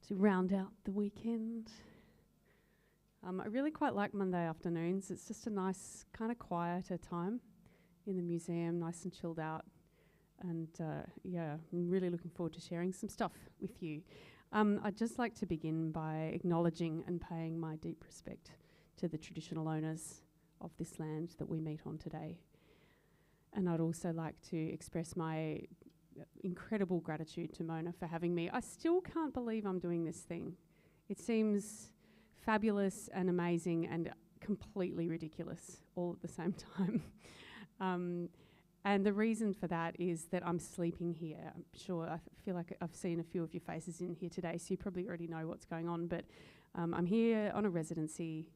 to round out the weekend. I really quite like Monday afternoons. It's just a nice, kind of quieter time in the museum, nice and chilled out. And yeah, I'm really looking forward to sharing some stuff with you. I'd just like to begin by acknowledging and paying my deep respect to the traditional owners of this land that we meet on today. And I'd also like to express my incredible gratitude to Mona for having me. I still can't believe I'm doing this thing. It seems fabulous and amazing and completely ridiculous all at the same time. And the reason for that is that I'm sleeping here. I'm sure, I feel like I've seen a few of your faces in here today, so you probably already know what's going on, but I'm here on a residency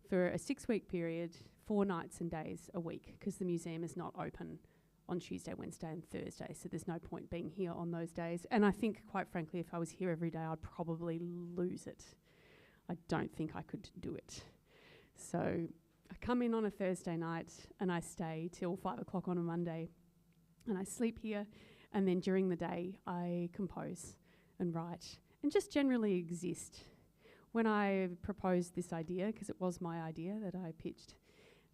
for a 6-week period, 4 nights and days a week, because the museum is not open on Tuesday, Wednesday and Thursday, so there's no point being here on those days. And I think, quite frankly, if I was here every day, I'd probably lose it. I don't think I could do it. So I come in on a Thursday night and I stay till 5 o'clock on a Monday, and I sleep here, and then during the day I compose and write and just generally exist. When I proposed this idea, because it was my idea that I pitched,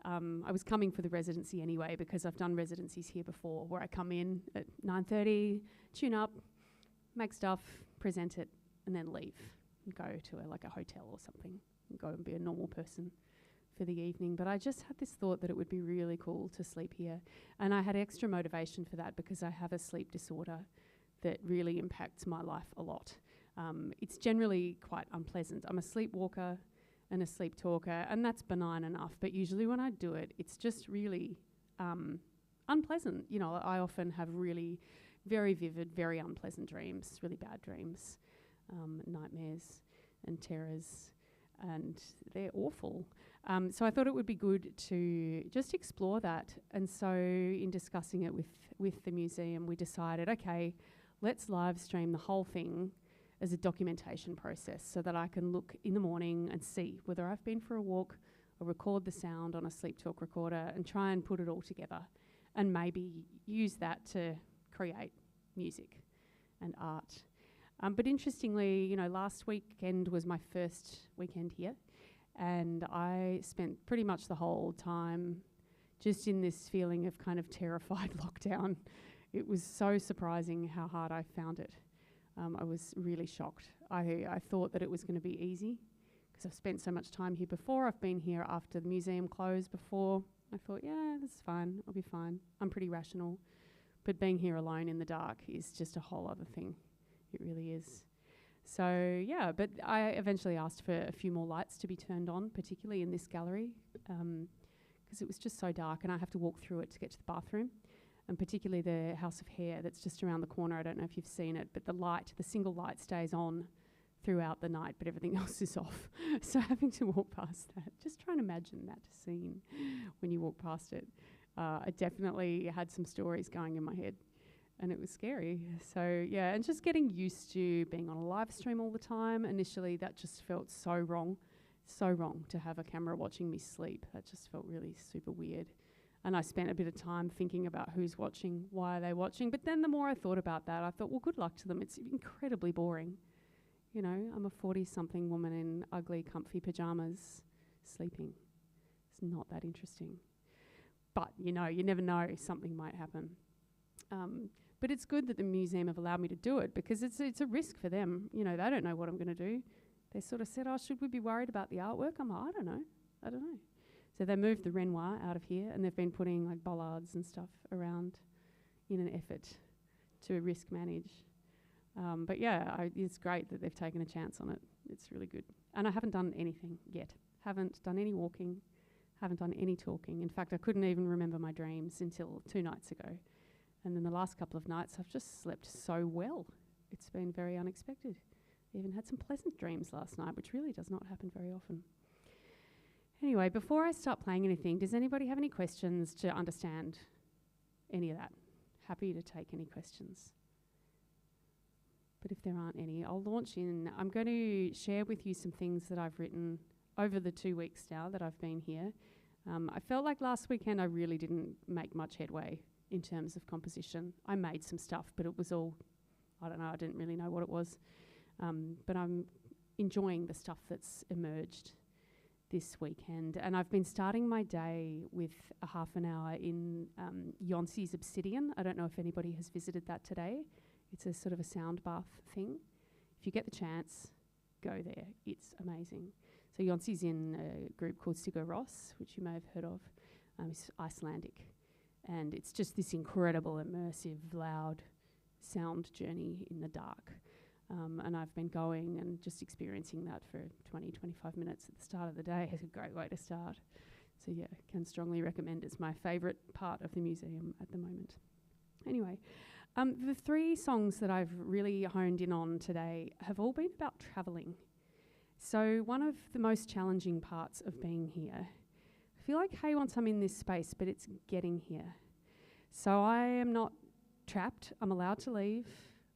I was coming for the residency anyway, because I've done residencies here before where I come in at 9:30, tune up, make stuff, present it, and then leave and go to a hotel or something and go and be a normal person for the evening. But I just had this thought that it would be really cool to sleep here. And I had extra motivation for that because I have a sleep disorder that really impacts my life a lot. It's generally quite unpleasant. I'm a sleepwalker and a sleep talker, and that's benign enough. But usually when I do it, it's just really unpleasant. You know, I often have really very vivid, very unpleasant dreams, really bad dreams, nightmares and terrors, and they're awful. So I thought it would be good to just explore that. And so in discussing it with the museum, we decided, okay, let's live stream the whole thing as a documentation process so that I can look in the morning and see whether I've been for a walk or record the sound on a sleep talk recorder and try and put it all together and maybe use that to create music and art. But interestingly, you know, last weekend was my first weekend here, and I spent pretty much the whole time just in this feeling of kind of terrified lockdown. It was so surprising how hard I found it. I was really shocked. I thought that it was going to be easy because I've spent so much time here before. I've been here after the museum closed before. I thought, yeah, this is fine. I'll be fine. I'm pretty rational. But being here alone in the dark is just a whole other thing. It really is. So, yeah, but I eventually asked for a few more lights to be turned on, particularly in this gallery, because it was just so dark and I have to walk through it to get to the bathroom. And particularly the House of Hair that's just around the corner. I don't know if you've seen it, but the single light stays on throughout the night, but everything else is off. So having to walk past that, just try and imagine that scene when you walk past it. I definitely had some stories going in my head, and it was scary. So yeah, and just getting used to being on a live stream all the time. Initially, that just felt so wrong to have a camera watching me sleep. That just felt really super weird. And I spent a bit of time thinking about who's watching, why are they watching. But then the more I thought about that, I thought, well, good luck to them. It's incredibly boring. You know, I'm a 40-something woman in ugly, comfy pajamas sleeping. It's not that interesting. But, you know, you never know, something might happen. But it's good that the museum have allowed me to do it because it's a risk for them. You know, they don't know what I'm going to do. They sort of said, oh, should we be worried about the artwork? I'm like, I don't know. So they moved the Renoir out of here, and they've been putting like bollards and stuff around in an effort to risk manage. But yeah, it's great that they've taken a chance on it. It's really good. And I haven't done anything yet. Haven't done any walking, haven't done any talking. In fact, I couldn't even remember my dreams until 2 nights ago. And then the last couple of nights, I've just slept so well. It's been very unexpected. I even had some pleasant dreams last night, which really does not happen very often. Anyway, before I start playing anything, does anybody have any questions to understand any of that? Happy to take any questions. But if there aren't any, I'll launch in. I'm going to share with you some things that I've written over the 2 weeks now that I've been here. I felt like last weekend I really didn't make much headway in terms of composition. I made some stuff, but it was all, I don't know, I didn't really know what it was. But I'm enjoying the stuff that's emerged this weekend. And I've been starting my day with a half an hour in Yoncey's Obsidian. I don't know if anybody has visited that today. It's a sort of a sound bath thing. If you get the chance, go there. It's amazing. So Yoncey's in a group called Sigur Rós, which you may have heard of. It's Icelandic. And it's just this incredible, immersive, loud sound journey in the dark. And I've been going and just experiencing that for 20, 25 minutes at the start of the day. It's a great way to start. So yeah, can strongly recommend. It's my favourite part of the museum at the moment. Anyway, the 3 songs that I've really honed in on today have all been about travelling. So one of the most challenging parts of being here, I feel like, hey, once I'm in this space, but it's getting here. So I am not trapped. I'm allowed to leave.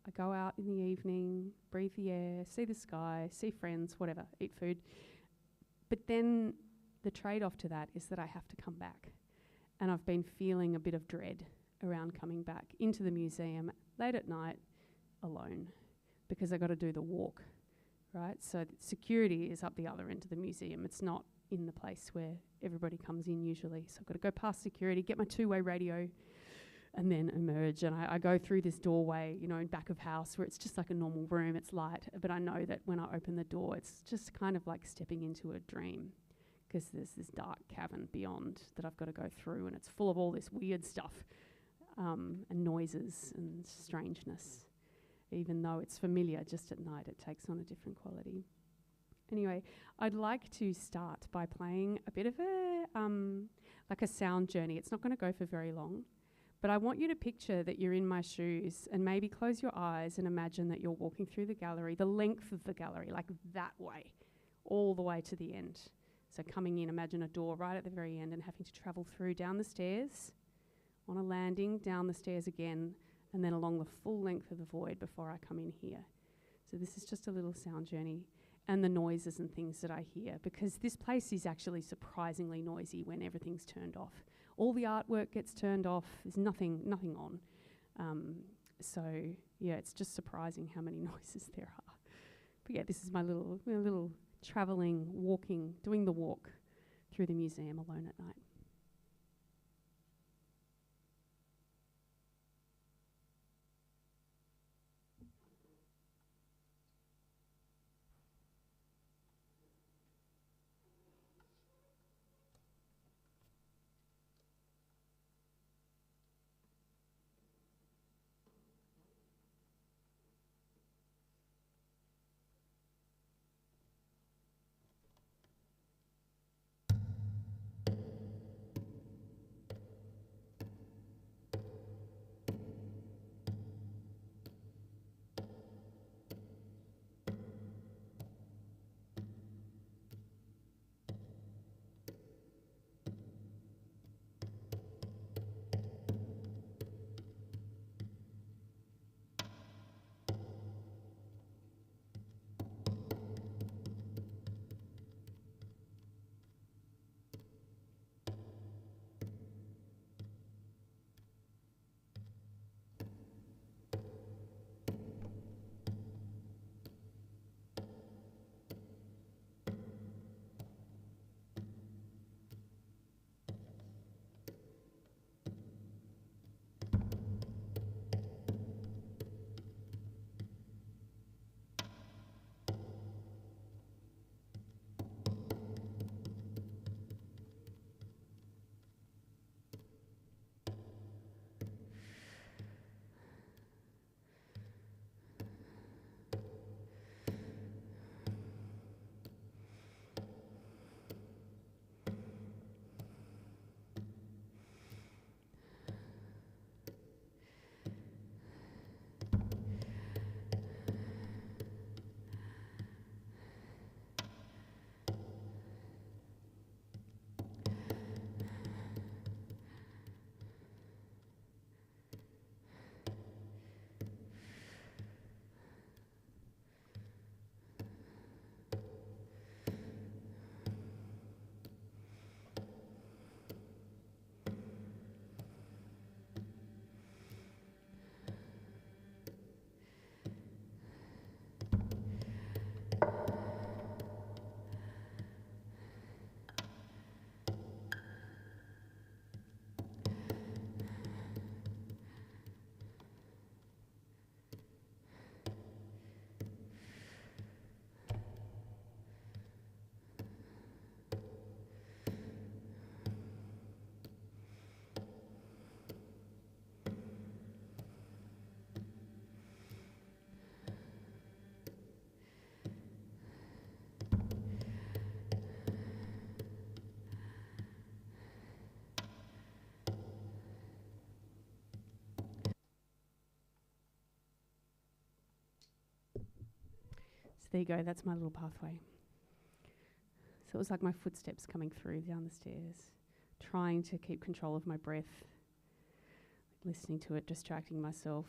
I go out in the evening, breathe the air, see the sky, see friends, whatever, eat food. But then the trade-off to that is that I have to come back. And I've been feeling a bit of dread around coming back into the museum late at night alone because I got to do the walk, right? So security is up the other end of the museum. It's not in the place where everybody comes in usually. So I've got to go past security, get my 2-way radio, and then emerge. And I go through this doorway, you know, in back of house where it's just like a normal room, it's light, but I know that when I open the door, it's just kind of like stepping into a dream because there's this dark cavern beyond that I've got to go through, and it's full of all this weird stuff and noises and strangeness. Even though it's familiar, just at night it takes on a different quality. Anyway, I'd like to start by playing a bit of a, like a sound journey. It's not going to go for very long. But I want you to picture that you're in my shoes and maybe close your eyes and imagine that you're walking through the gallery, the length of the gallery, like that way, all the way to the end. So coming in, imagine a door right at the very end and having to travel through down the stairs, on a landing, down the stairs again, and then along the full length of the void before I come in here. So this is just a little sound journey and the noises and things that I hear, because this place is actually surprisingly noisy when everything's turned off. All the artwork gets turned off. There's nothing on. So yeah, it's just surprising how many noises there are. But yeah, this is my little travelling, walking, doing the walk through the museum alone at night. there you go, that's my little pathway. So it was like my footsteps coming through down the stairs, trying to keep control of my breath, listening to it, distracting myself,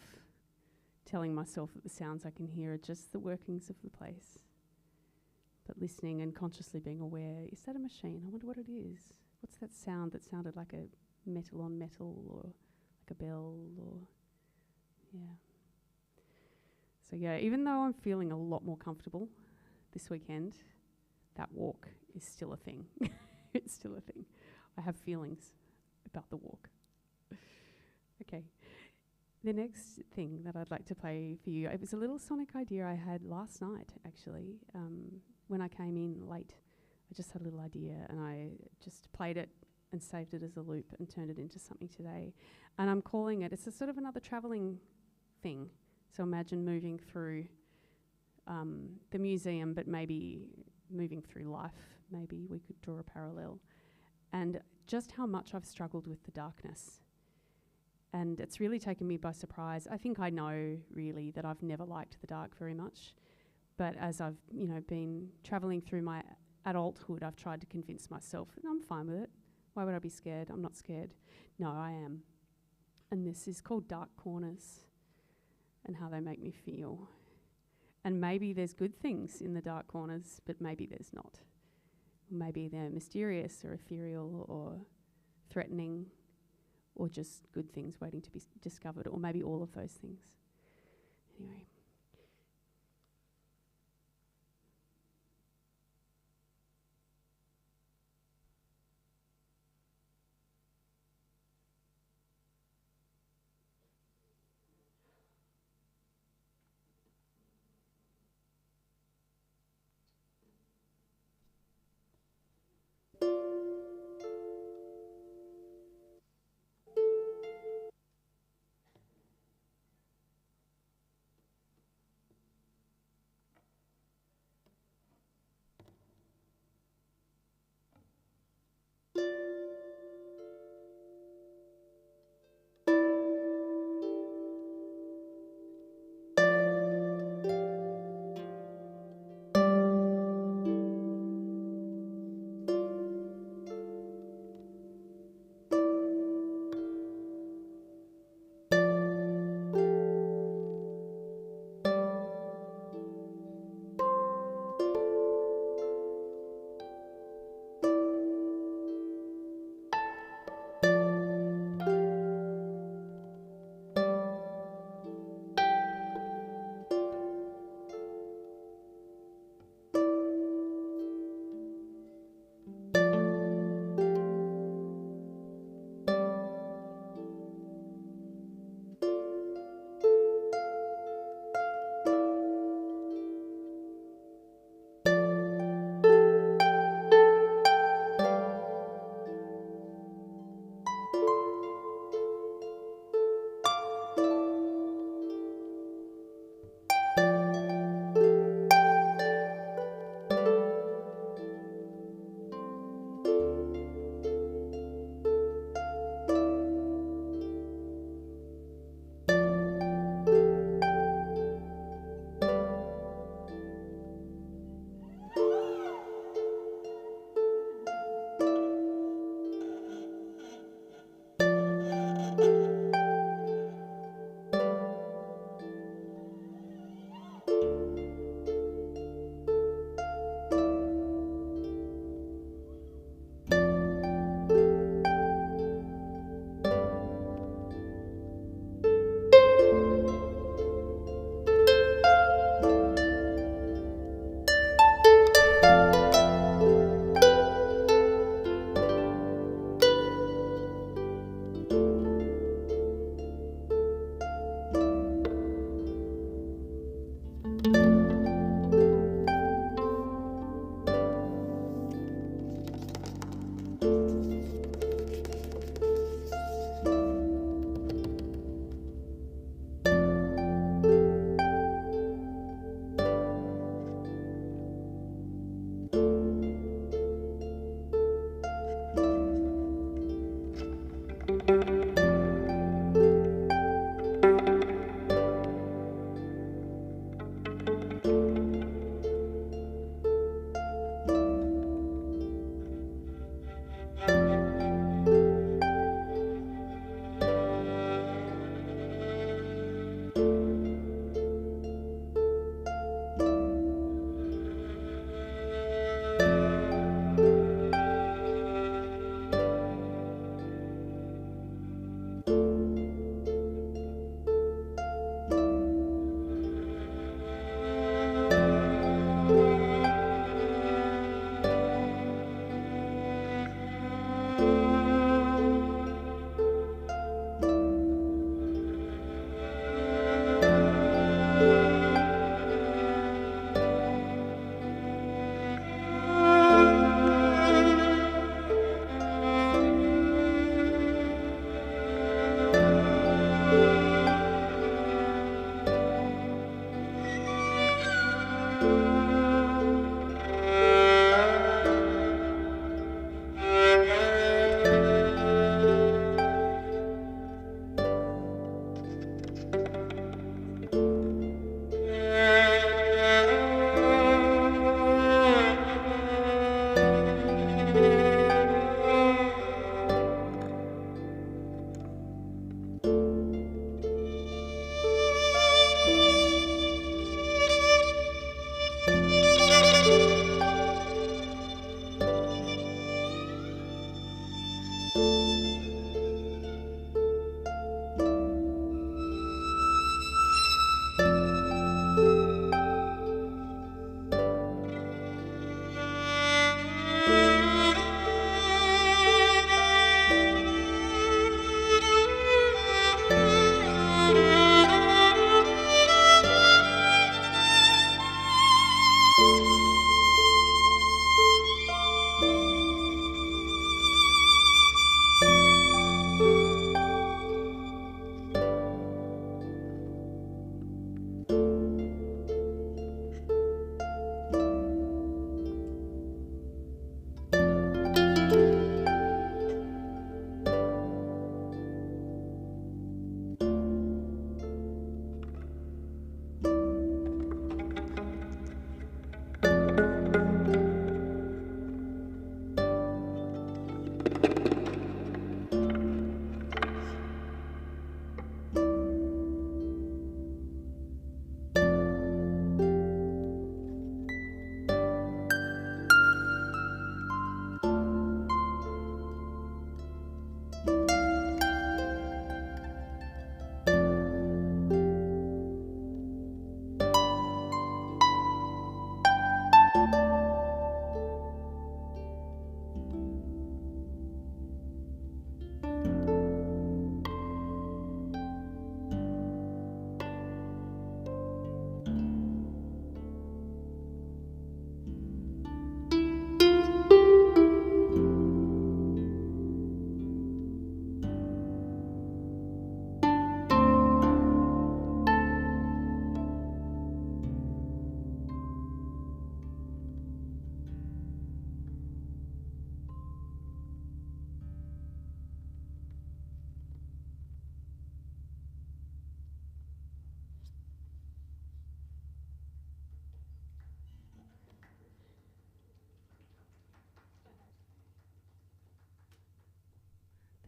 telling myself that the sounds I can hear are just the workings of the place. But listening and consciously being aware, is that a machine? I wonder what it is. What's that sound that sounded like a metal on metal or like a bell or, yeah. So yeah, even though I'm feeling a lot more comfortable this weekend, that walk is still a thing. It's still a thing. I have feelings about the walk. Okay. The next thing that I'd like to play for you, it was a little sonic idea I had last night, actually. When I came in late, I just had a little idea and I just played it and saved it as a loop and turned it into something today. And I'm calling it, it's a sort of another travelling thing. So imagine moving through the museum, but maybe moving through life. Maybe we could draw a parallel. And just how much I've struggled with the darkness. And it's really taken me by surprise. I think I know, really, that I've never liked the dark very much. But as I've, been travelling through my adulthood, I've tried to convince myself that I'm fine with it. Why would I be scared? I'm not scared. No, I am. And this is called Dark Corners and how they make me feel. And maybe there's good things in the dark corners, but maybe there's not. Maybe they're mysterious or ethereal or threatening or just good things waiting to be discovered, or maybe all of those things. Anyway.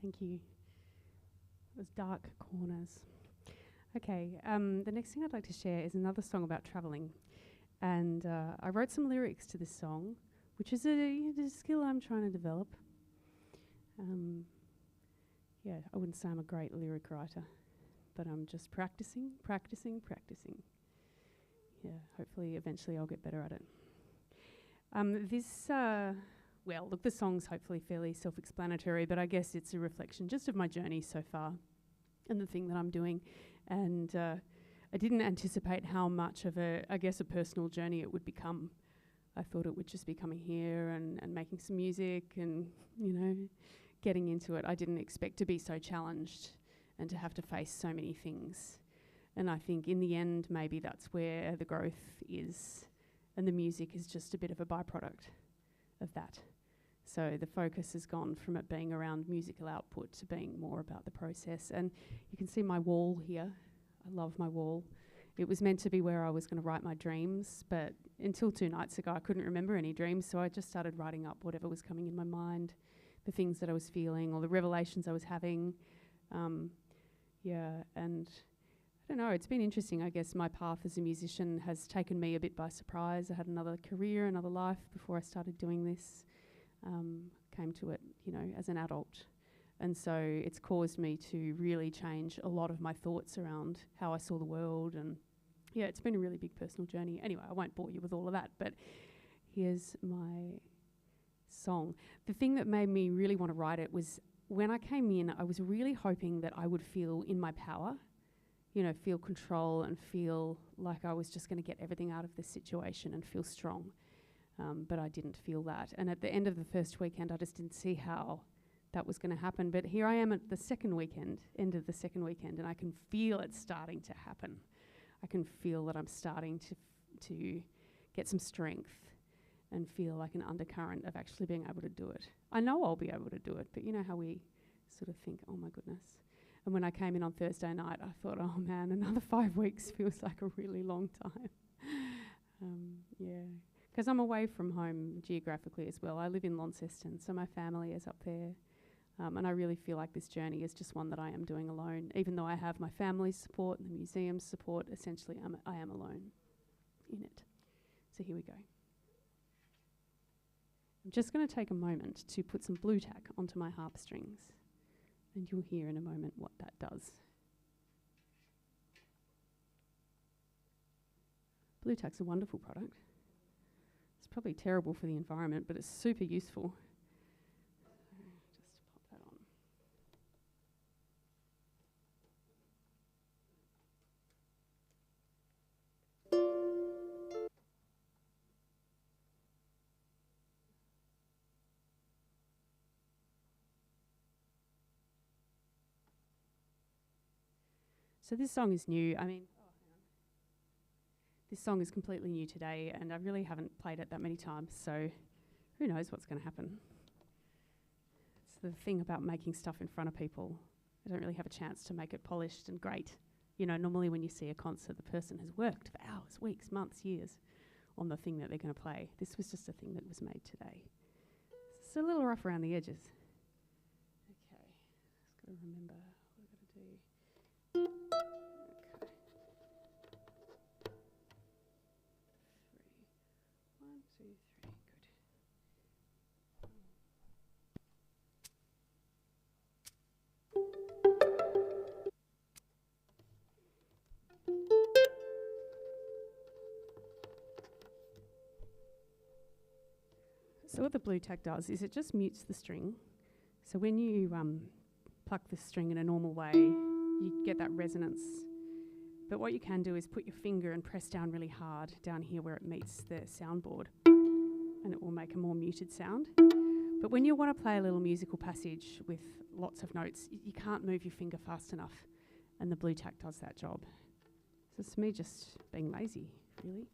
Thank you. It was Dark Corners. Okay, the next thing I'd like to share is another song about travelling. And I wrote some lyrics to this song, which is a skill I'm trying to develop. Yeah, I wouldn't say I'm a great lyric writer, but I'm just practicing. Yeah, hopefully eventually I'll get better at it. The song's hopefully fairly self-explanatory, but I guess it's a reflection just of my journey so far and the thing that I'm doing. And I didn't anticipate how much of a personal journey it would become. I thought it would just be coming here and making some music and, getting into it. I didn't expect to be so challenged and to have to face so many things. And I think in the end, maybe that's where the growth is. And the music is just a bit of a byproduct of that. So the focus has gone from it being around musical output to being more about the process. And you can see my wall here. I love my wall. It was meant to be where I was going to write my dreams, but until 2 nights ago, I couldn't remember any dreams, so I just started writing up whatever was coming in my mind, the things that I was feeling or the revelations I was having. And I don't know, it's been interesting. I guess my path as a musician has taken me a bit by surprise. I had another career, another life before I started doing this. Came to it, as an adult. And so it's caused me to really change a lot of my thoughts around how I saw the world. And yeah, it's been a really big personal journey. Anyway, I won't bore you with all of that, but here's my song. The thing that made me really want to write it was when I came in, I was really hoping that I would feel in my power, feel control and feel like I was just going to get everything out of this situation and feel strong. But I didn't feel that. And at the end of the first weekend, I just didn't see how that was going to happen. But here I am at the second weekend, end of the second weekend, and I can feel it starting to happen. I can feel that I'm starting to get some strength and feel like an undercurrent of actually being able to do it. I know I'll be able to do it, but you know how we sort of think, oh my goodness. And when I came in on Thursday night, I thought, oh man, another 5 weeks feels like a really long time. Because I'm away from home geographically as well. I live in Launceston, so my family is up there. And I really feel like this journey is just one that I am doing alone. Even though I have my family's support and the museum's support, essentially I am alone in it. So here we go. I'm just going to take a moment to put some blue tack onto my harp strings. And you'll hear in a moment what that does. Blue tack's a wonderful product. It's probably terrible for the environment, but it's super useful. Just pop that on. So this song is new. This song is completely new today, and I really haven't played it that many times, so who knows what's going to happen. It's the thing about making stuff in front of people. I don't really have a chance to make it polished and great. Normally when you see a concert, the person has worked for hours, weeks, months, years on the thing that they're going to play. This was just a thing that was made today. It's a little rough around the edges. Okay, just got to remember what I've got to do. So what the blue tack does is it just mutes the string. So when you pluck the string in a normal way, you get that resonance. But what you can do is put your finger and press down really hard down here where it meets the soundboard, and it will make a more muted sound. But when you want to play a little musical passage with lots of notes, you can't move your finger fast enough, and the blue tack does that job. So it's me just being lazy, really.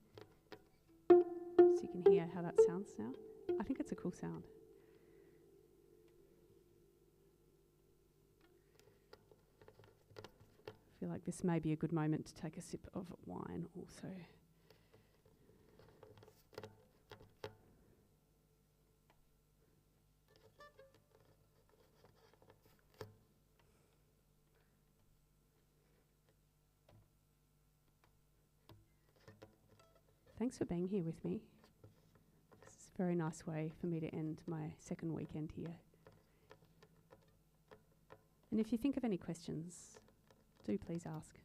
So you can hear how that sounds now. I think it's a cool sound. I feel like this may be a good moment to take a sip of wine also. Thanks for being here with me. This is a very nice way for me to end my second weekend here. And if you think of any questions, do please ask.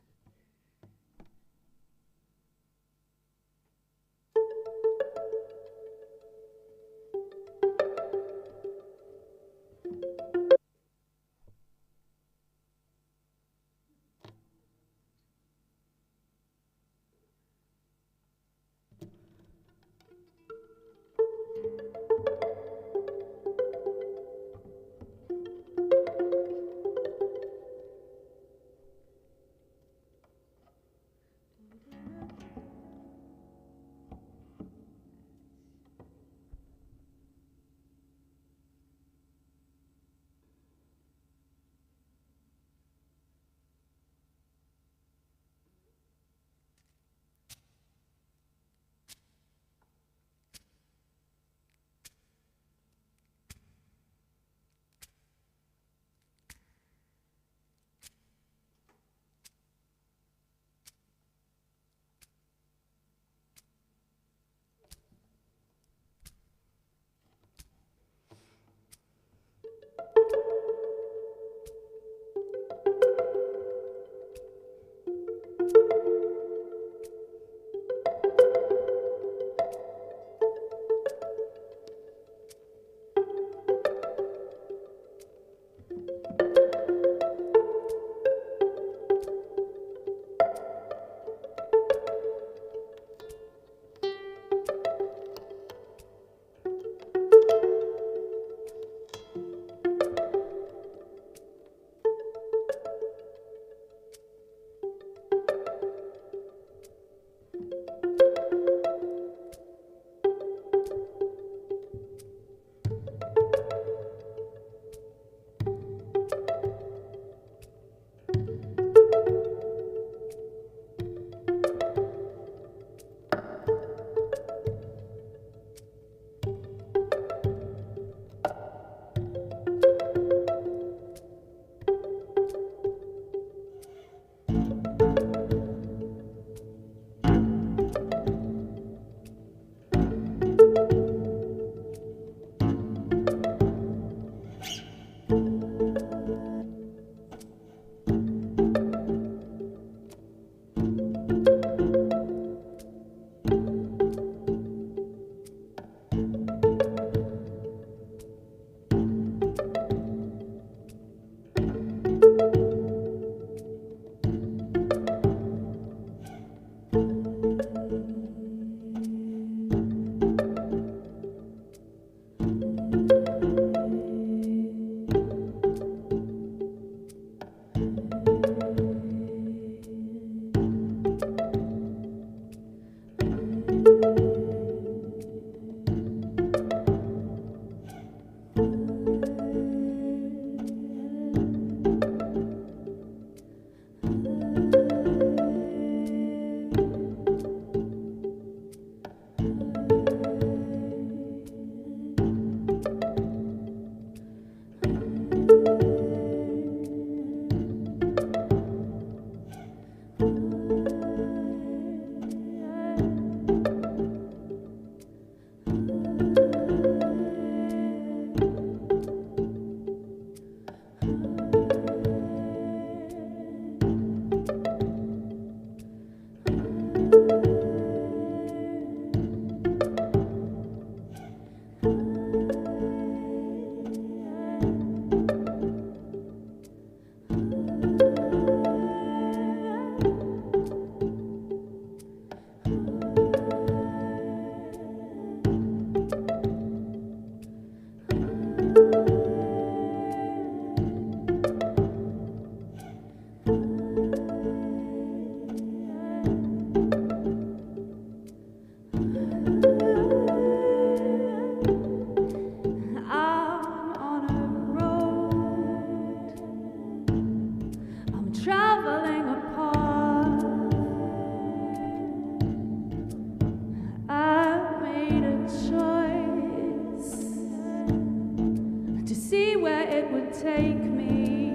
take me.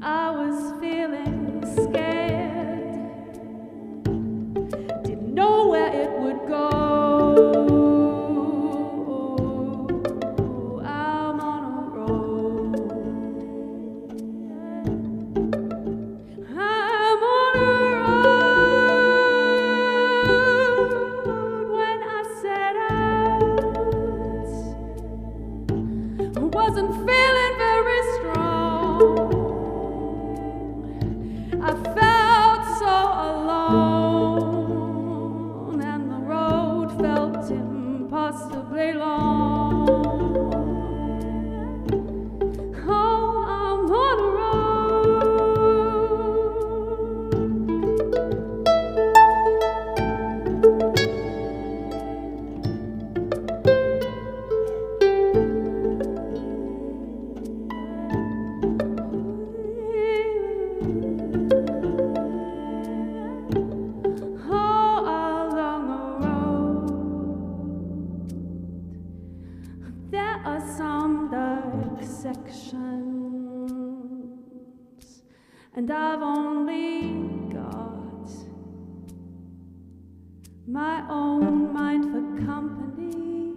I was feeling scared, didn't know where it would go. I'm on a road. I'm on a road. When I set out, I wasn't feeling very strong. I felt so alone, and the road felt impossibly long. Oh, I'm on a there are some dark sections, and I've only got my own mind for company.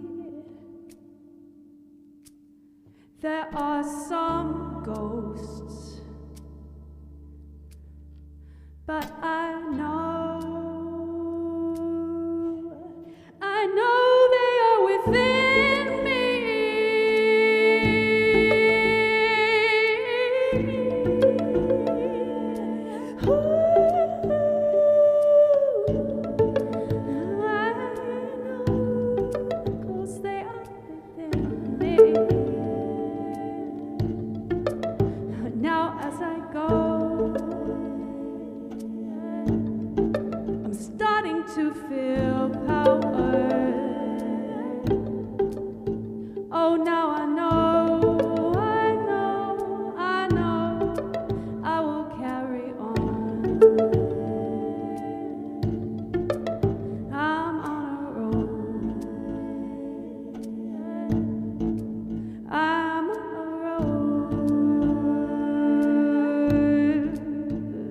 There are some ghosts, but I know they are within me. Now as I go, I'm starting to feel power. Oh, now I know, I will carry on. I'm on a road. I'm on a road.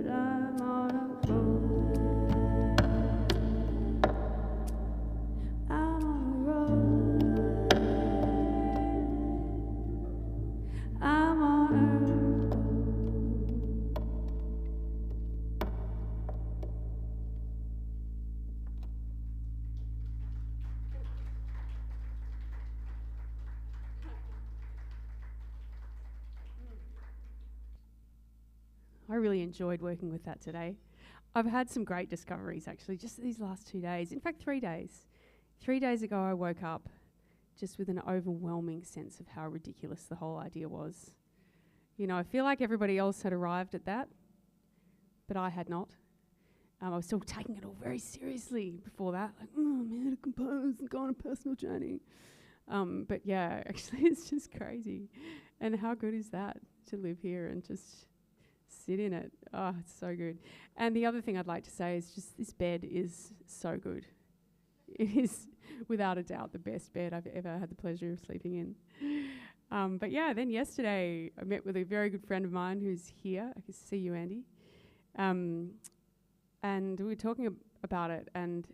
I'm on a road. I'm on a road. I'm on a road. I really enjoyed working with that today. I've had some great discoveries actually, just these last 2 days. In fact, 3 days. 3 days ago, I woke up just with an overwhelming sense of how ridiculous the whole idea was. You know, I feel like everybody else had arrived at that, but I had not. I was still taking it all very seriously before that. Like, I'm here to compose and go on a personal journey. But yeah, actually, it's just crazy. And how good is that, to live here and just sit in it? Oh, it's so good. And the other thing I'd like to say is just this bed is so good. It is, without a doubt, the best bed I've ever had the pleasure of sleeping in. But yeah, then yesterday I met with a very good friend of mine who's here. I can see you, Andy. And we were talking about it, and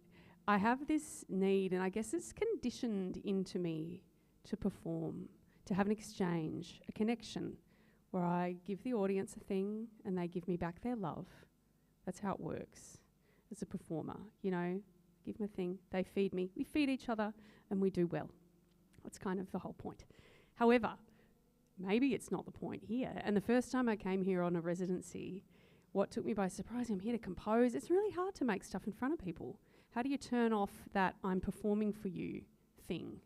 I have this need, and I guess it's conditioned into me to perform, to have an exchange, a connection, where I give the audience a thing and they give me back their love. That's how it works as a performer, you know. Give them a thing, they feed me, we feed each other, and we do well. That's kind of the whole point. However, maybe it's not the point here. And the first time I came here on a residency, what took me by surprise, I'm here to compose. It's really hard to make stuff in front of people. How do you turn off that I'm performing for you thing?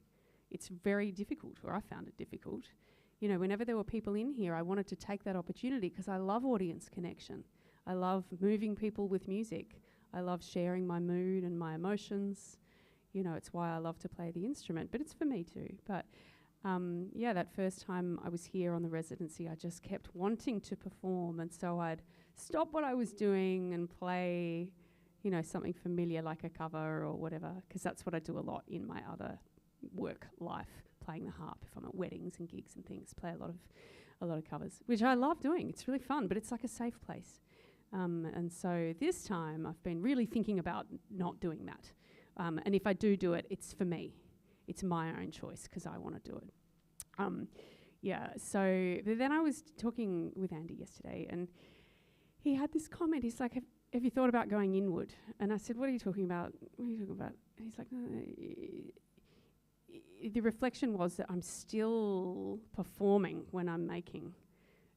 It's very difficult, or I found it difficult. You know, whenever there were people in here, I wanted to take that opportunity because I love audience connection. I love moving people with music. I love sharing my mood and my emotions. You know, it's why I love to play the instrument, but it's for me too. But yeah, that first time I was here on the residency, I just kept wanting to perform, and so I'd stop what I was doing and play, you know, something familiar like a cover or whatever, because that's what I do a lot in my other work life, playing the harp if I'm at weddings and gigs and things. Play a lot of covers, which I love doing. It's really fun, but it's like a safe place. And so this time I've been really thinking about not doing that. And if I do it, it's for me. It's my own choice because I want to do it. So then I was talking with Andy yesterday, and he had this comment. He's like, have you thought about going inward? And I said, what are you talking about? What are you talking about? And he's like, no, the reflection was that I'm still performing when I'm making.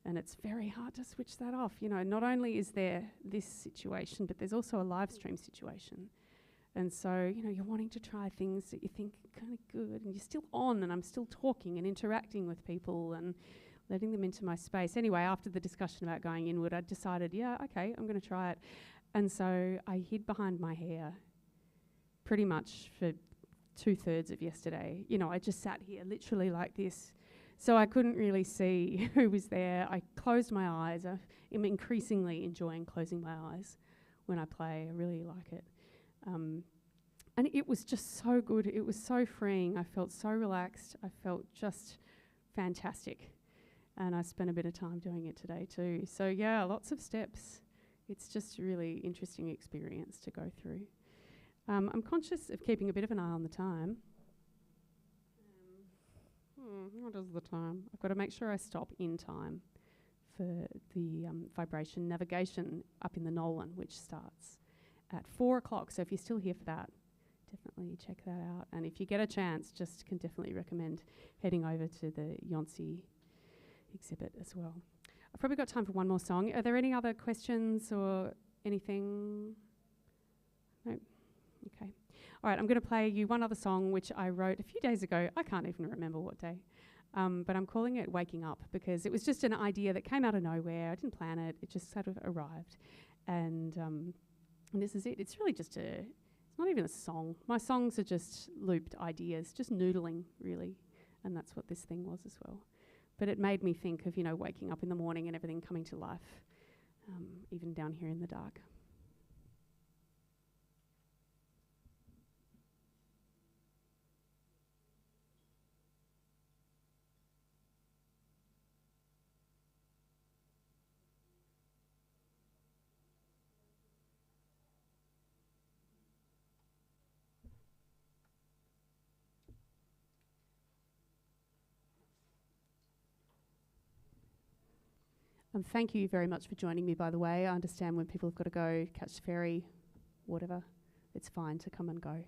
And it's very hard to switch that off. You know, not only is there this situation, but there's also a live stream situation. And so, you know, you're wanting to try things that you think are kind of good, and you're still on, and I'm still talking and interacting with people and letting them into my space. Anyway, after the discussion about going inward, I decided, yeah, okay, I'm going to try it. And so I hid behind my hair pretty much for 2/3 of yesterday. You know, I just sat here literally like this. So I couldn't really see who was there. I closed my eyes. I am increasingly enjoying closing my eyes when I play. I really like it. And it was just so good. It was so freeing. I felt so relaxed. I felt just fantastic. And I spent a bit of time doing it today too. So yeah, lots of steps. It's just a really interesting experience to go through. I'm conscious of keeping a bit of an eye on the time. What is the time? I've got to make sure I stop in time for the vibration navigation up in the Nolan, which starts at 4 o'clock. So if you're still here for that, definitely check that out. And if you get a chance, just can definitely recommend heading over to the Yonsei exhibit as well. I've probably got time for one more song. Are there any other questions or anything? No? Okay. All right, I'm going to play you one other song which I wrote a few days ago. I can't even remember what day. But I'm calling it Waking Up because it was just an idea that came out of nowhere. I didn't plan it. It just sort of arrived. And this is it. It's really just it's not even a song. My songs are just looped ideas, just noodling, really. And that's what this thing was as well. But it made me think of, you know, waking up in the morning and everything coming to life, even down here in the dark. Thank you very much for joining me, by the way. I understand when people have got to go, catch the ferry, whatever. It's fine to come and go.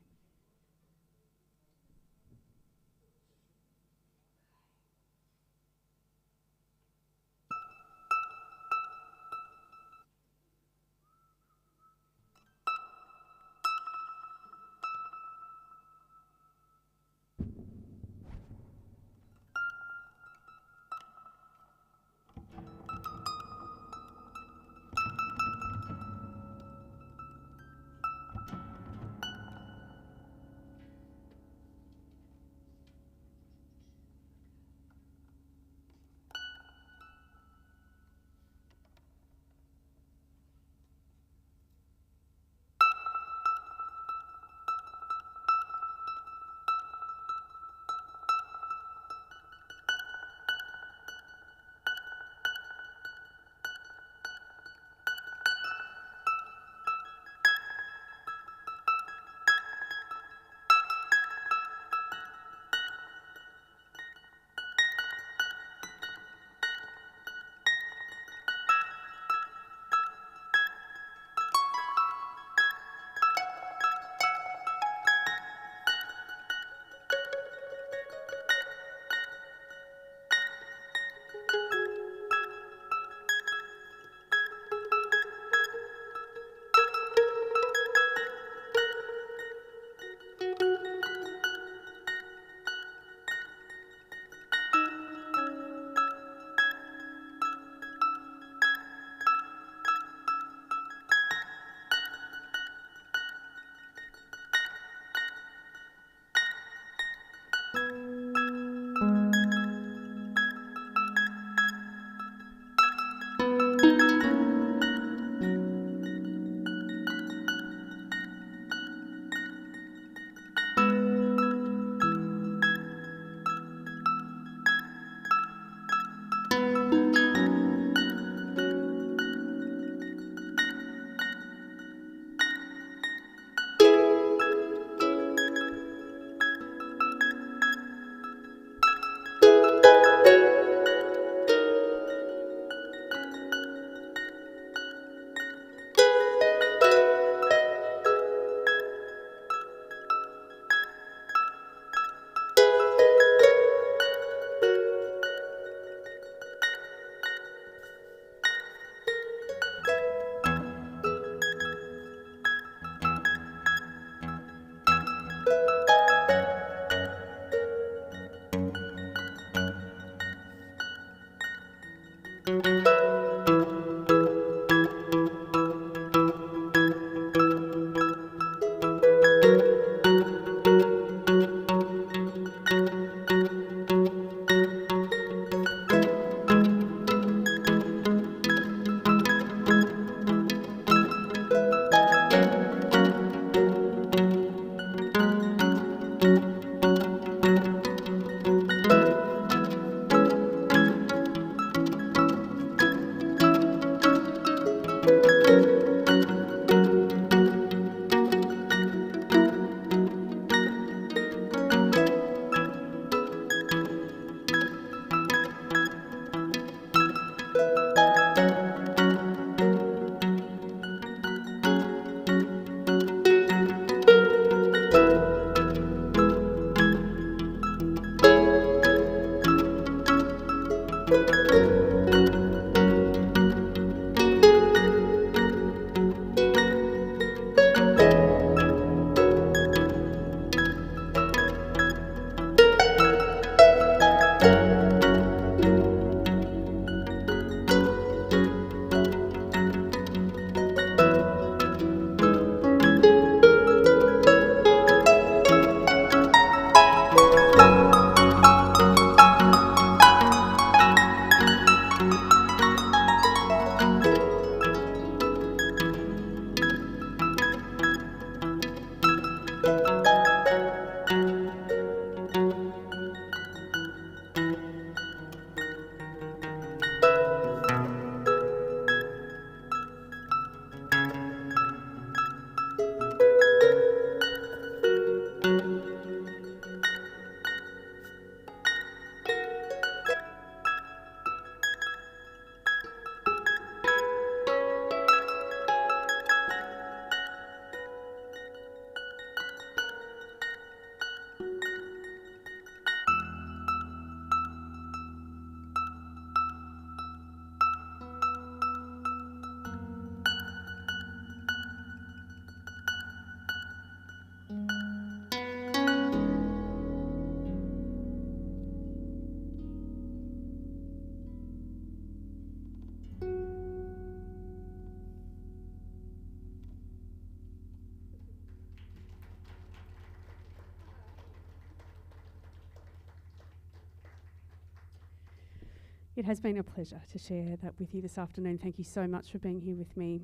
It has been a pleasure to share that with you this afternoon. Thank you so much for being here with me.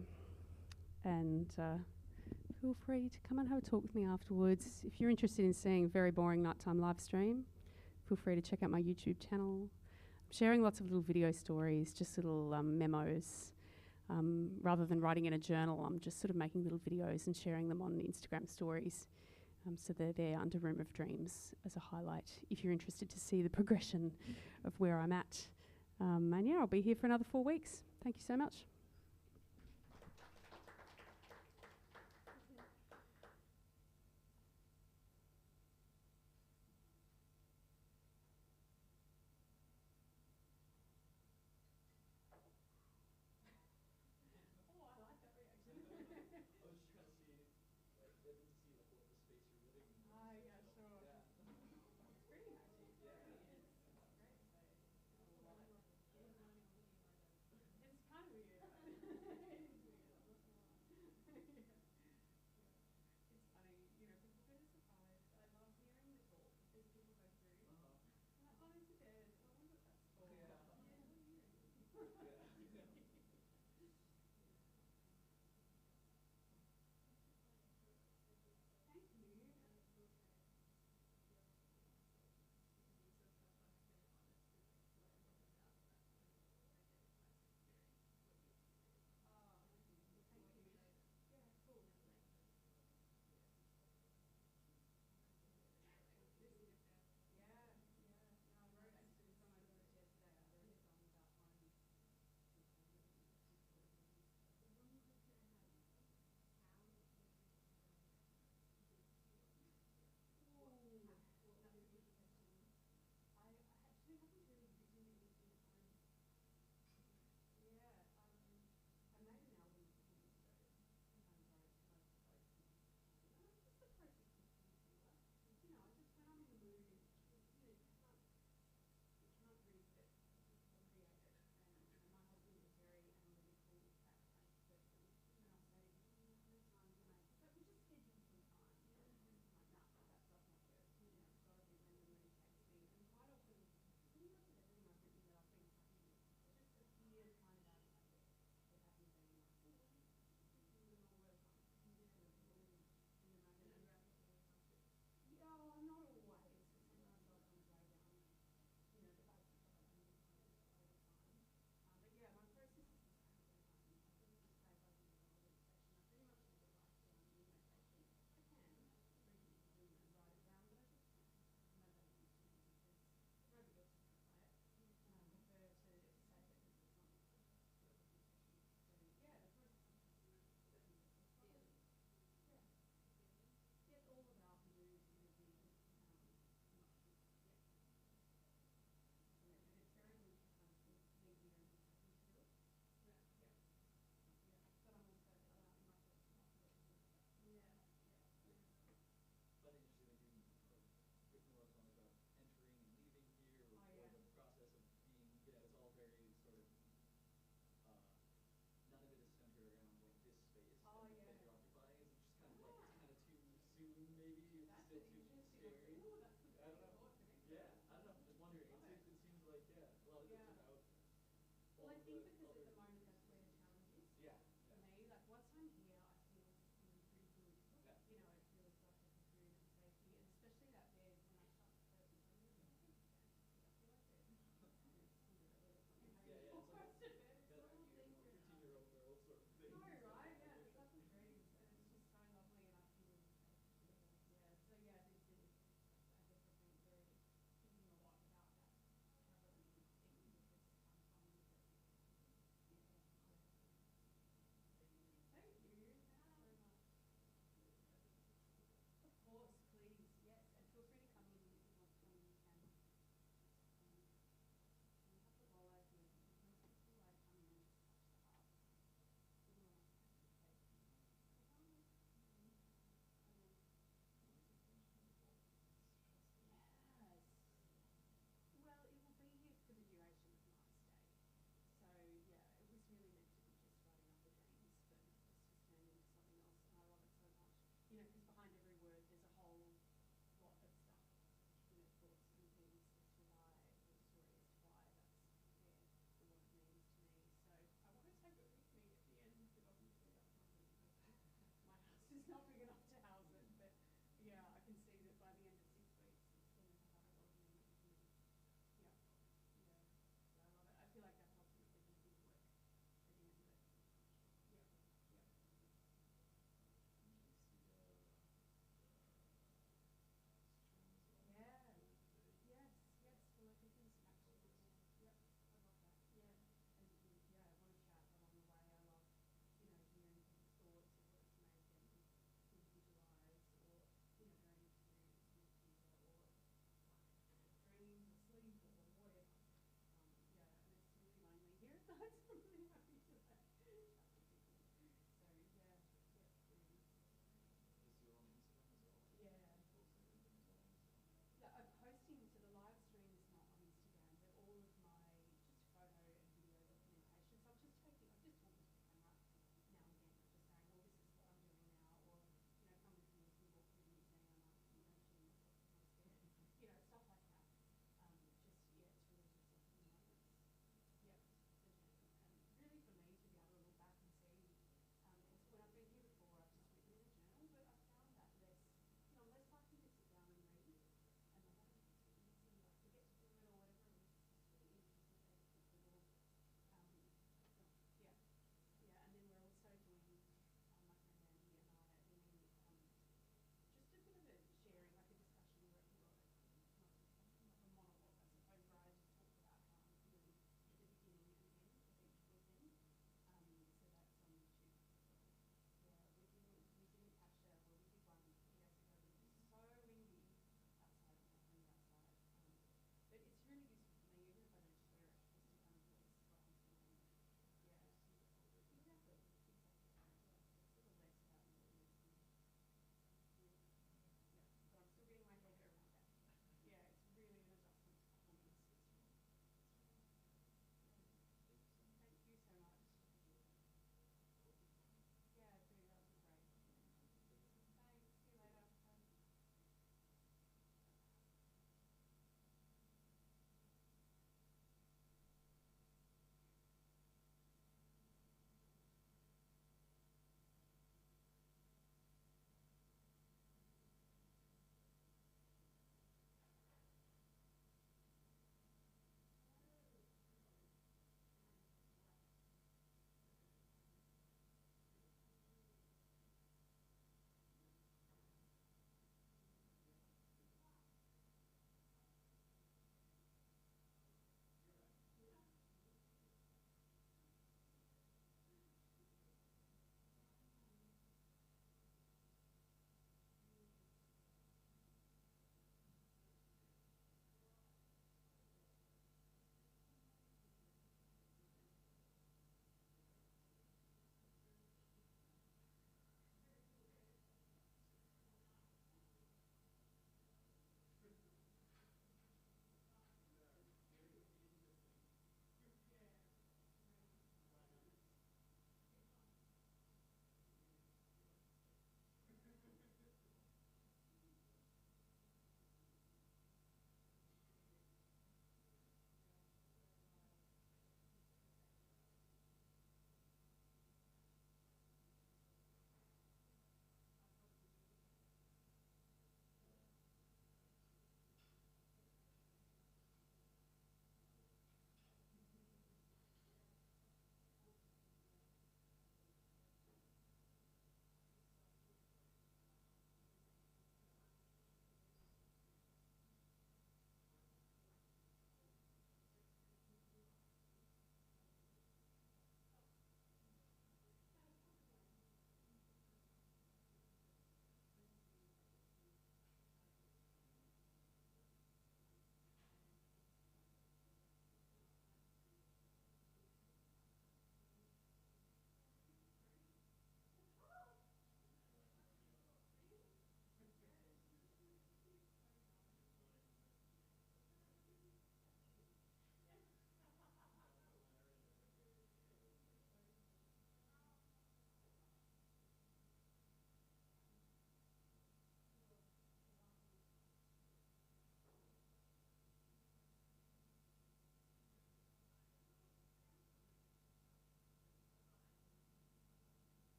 And feel free to come and have a talk with me afterwards. If you're interested in seeing a very boring nighttime live stream, feel free to check out my YouTube channel. I'm sharing lots of little video stories, just little memos. Rather than writing in a journal, I'm just sort of making little videos and sharing them on Instagram stories. So they're there under Room of Dreams as a highlight if you're interested to see the progression of where I'm at. And yeah, I'll be here for another 4 weeks. Thank you so much.